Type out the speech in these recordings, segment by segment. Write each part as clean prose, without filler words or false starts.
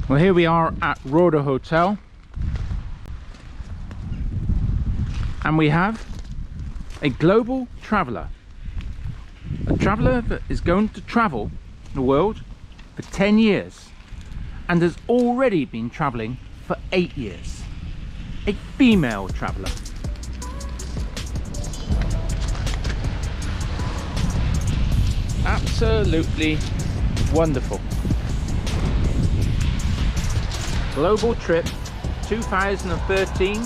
Well, here we are at Råda Hotel, and we have a global traveller, a traveller that is going to travel the world for 10 years and has already been travelling for 8 years. A female traveller. Absolutely wonderful. Global trip 2013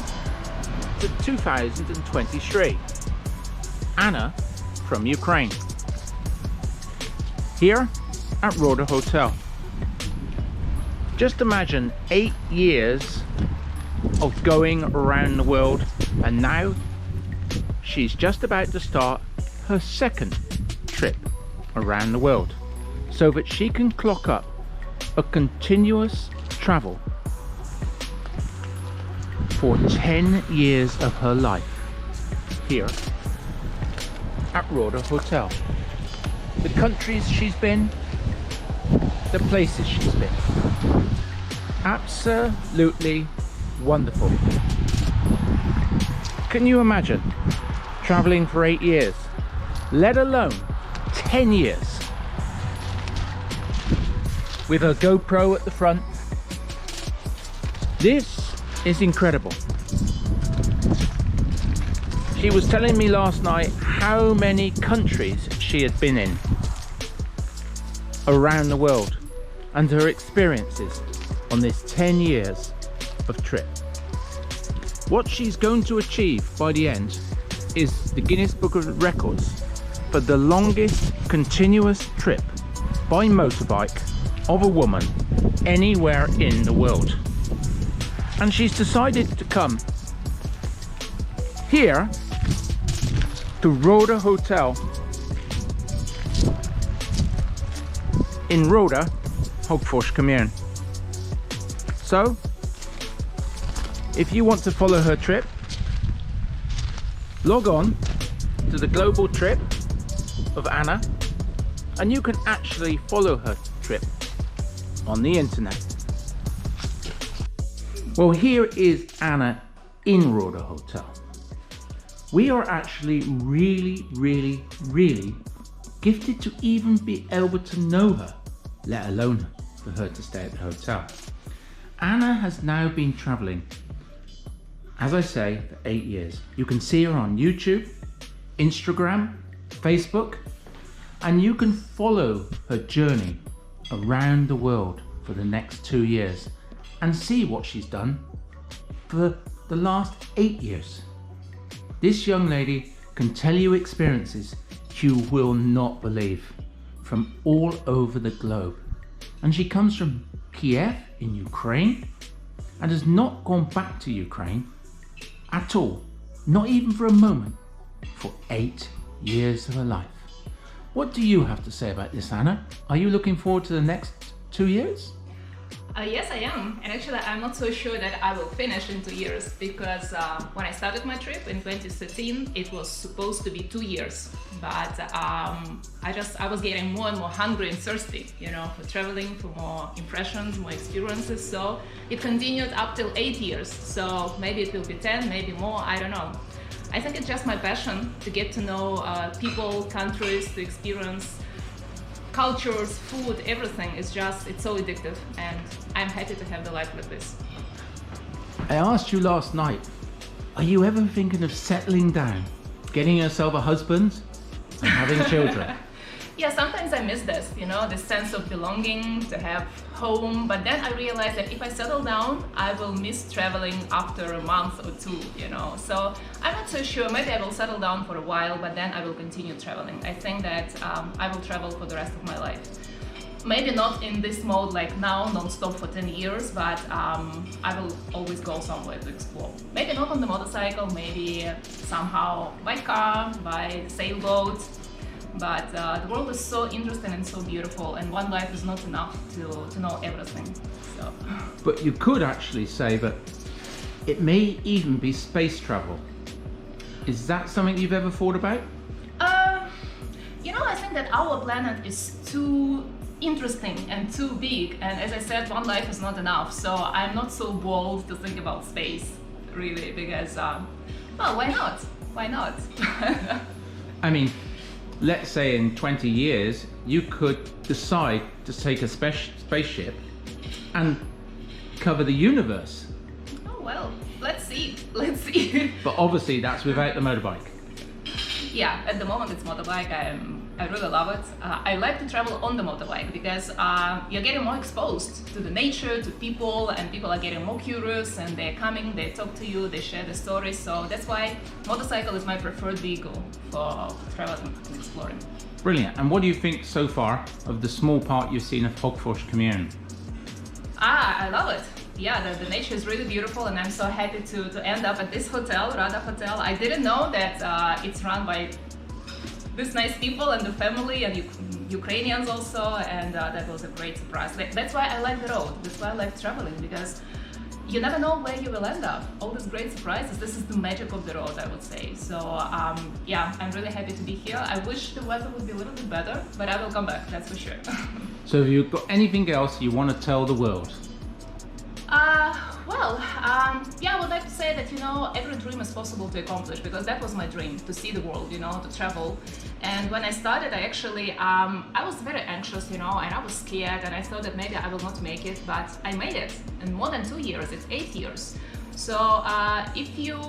to 2023. Anna from Ukraine. Here at Råda Hotel. Just imagine 8 years of going around the world, and now she's just about to start her second trip around the world, so that she can clock up a continuous travel for 10 years of her life here at Råda Hotel. The countries she's been, the places she's been. Absolutely wonderful. Can you imagine traveling for 8 years, let alone 10 years, with a GoPro at the front? This is incredible. She was telling me last night how many countries she had been in around the world and her experiences on this 10 years of trip. What she's going to achieve by the end is the Guinness Book of Records for the longest continuous trip by motorbike of a woman anywhere in the world. And she's decided to come here to Råda Hotel in Råda, Hagfors, Kommun. So, if you want to follow her trip, log on to the global trip of Anna, and you can actually follow her trip on the internet. Well, here is Anna in Råda Hotel. We are actually really gifted to even be able to know her, let alone for her to stay at the hotel. Anna has now been traveling, as I say, for 8 years. You can see her on YouTube, Instagram, Facebook, and you can follow her journey around the world for the next 2 years and see what she's done for the last 8 years. This young lady can tell you experiences you will not believe from all over the globe. And she comes from Kiev in Ukraine and has not gone back to Ukraine at all, not even for a moment, for 8 years of her life. What do you have to say about this, Anna? Are you looking forward to the next 2 years? Yes, I am, and actually I'm not so sure that I will finish in 2 years, because when I started my trip in 2013 it was supposed to be 2 years, but I was getting more and more hungry and thirsty, you know, for traveling, for more impressions, more experiences, so it continued up till 8 years, so maybe it will be 10, maybe more, I don't know. I think it's just my passion to get to know people, countries, to experience cultures, food, everything. It's so addictive, and I'm happy to have the life like this. I asked you last night, are you ever thinking of settling down, getting yourself a husband and having children? Yeah, sometimes I miss this, you know, this sense of belonging, to have home, but then I realized that if I settle down, I will miss traveling after a month or 2, you know, so I'm not so sure. Maybe I will settle down for a while, but then I will continue traveling. I think that I will travel for the rest of my life. Maybe not in this mode like now, non-stop for 10 years, but I will always go somewhere to explore. Maybe not on the motorcycle, maybe somehow by car, by sailboat. But the world is so interesting and so beautiful, and one life is not enough to know everything. So. But you could actually say that it may even be space travel. Is that something you've ever thought about? You know, I think that our planet is too interesting and too big. And as I said, one life is not enough. So I'm not so bold to think about space, really, because, well, why not? Why not? I mean, let's say in 20 years, you could decide to take a spaceship and cover the universe. Oh, well, let's see. Let's see. But obviously that's without the motorbike. Yeah, at the moment it's motorbike. I really love it. I like to travel on the motorbike because you're getting more exposed to the nature, to people, and people are getting more curious and they're coming, they talk to you, they share the stories. So that's why motorcycle is my preferred vehicle for traveling and exploring. Brilliant. And what do you think so far of the small part you've seen of Hagfors Kommun? I love it. Yeah, the nature is really beautiful, and I'm so happy to end up at this hotel, Råda Hotel. I didn't know that it's run by these nice people and the family and Ukrainians also, and that was a great surprise. That's why I like the road. That's why I like traveling, because you never know where you will end up. All these great surprises. This is the magic of the road, I would say. So yeah, I'm really happy to be here. I wish the weather would be a little bit better, but I will come back, that's for sure. So have you got anything else you want to tell the world? Yeah, I would like to say that, you know, every dream is possible to accomplish, because that was my dream, to see the world, you know, to travel. And when I started, I actually, I was very anxious, you know, and I was scared, and I thought that maybe I will not make it, but I made it in more than 2 years. It's 8 years. So if you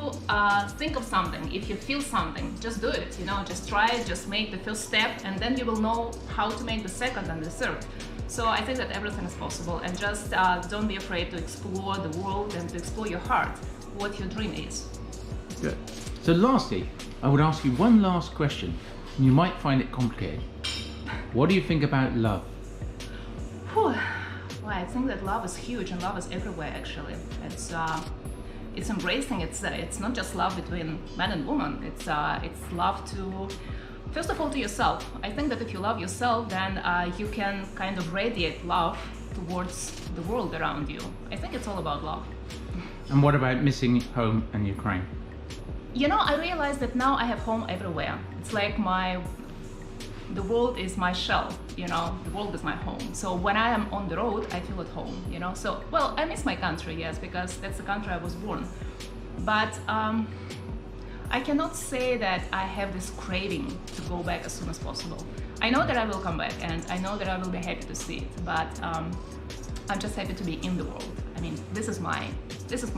think of something, if you feel something, just do it, you know, just try it, just make the first step, and then you will know how to make the second and the third. So I think that everything is possible, and just don't be afraid to explore the world and to explore your heart, what your dream is. Good. So lastly, I would ask you one last question. You might find it complicated. What do you think about love? Whew. Well, I think that love is huge, and love is everywhere actually. It's embracing, it's not just love between man and woman, it's love to, first of all, to yourself. I think that if you love yourself, then you can kind of radiate love towards the world around you. I think it's all about love. And what about missing home and Ukraine? You know, I realized that now I have home everywhere. It's like the world is my shell, you know, the world is my home. So when I am on the road, I feel at home, you know. So, well, I miss my country, yes, because that's the country I was born. But I cannot say that I have this craving to go back as soon as possible. I know that I will come back, and I know that I will be happy to see it, but I'm just happy to be in the world. I mean, this is my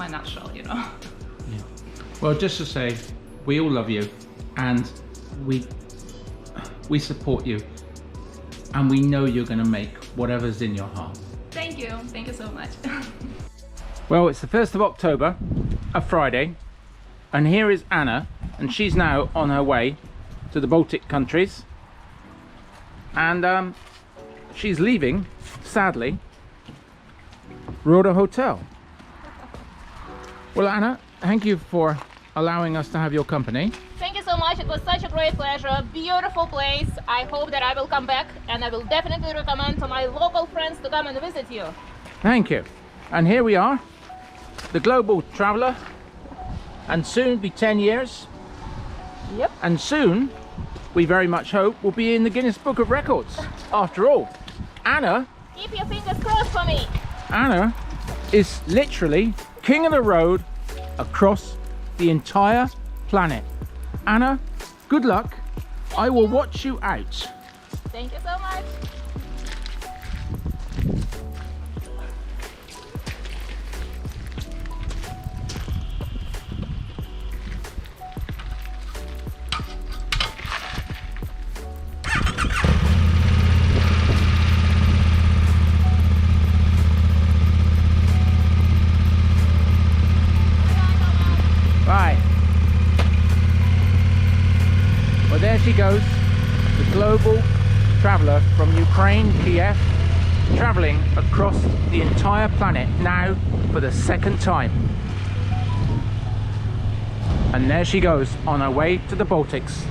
nutshell, you know. Yeah. Well, just to say, we all love you, and we support you, and we know you're going to make whatever's in your heart. Thank you so much. Well, it's the 1st of October, a Friday, and here is Anna, and she's now on her way to the Baltic countries, and she's leaving, sadly, Råda Hotel. Well, Anna, thank you for allowing us to have your company. Thank you so much. It was such a great pleasure. Beautiful place. I hope that I will come back, and I will definitely recommend to my local friends to come and visit you. Thank you. And here we are, the global traveler, and soon be 10 years. Yep. And soon, we very much hope, we'll be in the Guinness Book of Records. After all, Anna... Keep your fingers crossed for me. Anna is literally king of the road across the entire planet. Anna, good luck. I will watch you out. Thank you so much. Right. Well, there she goes, the global traveler from Ukraine, Kiev, traveling across the entire planet now for the second time. And there she goes on her way to the Baltics.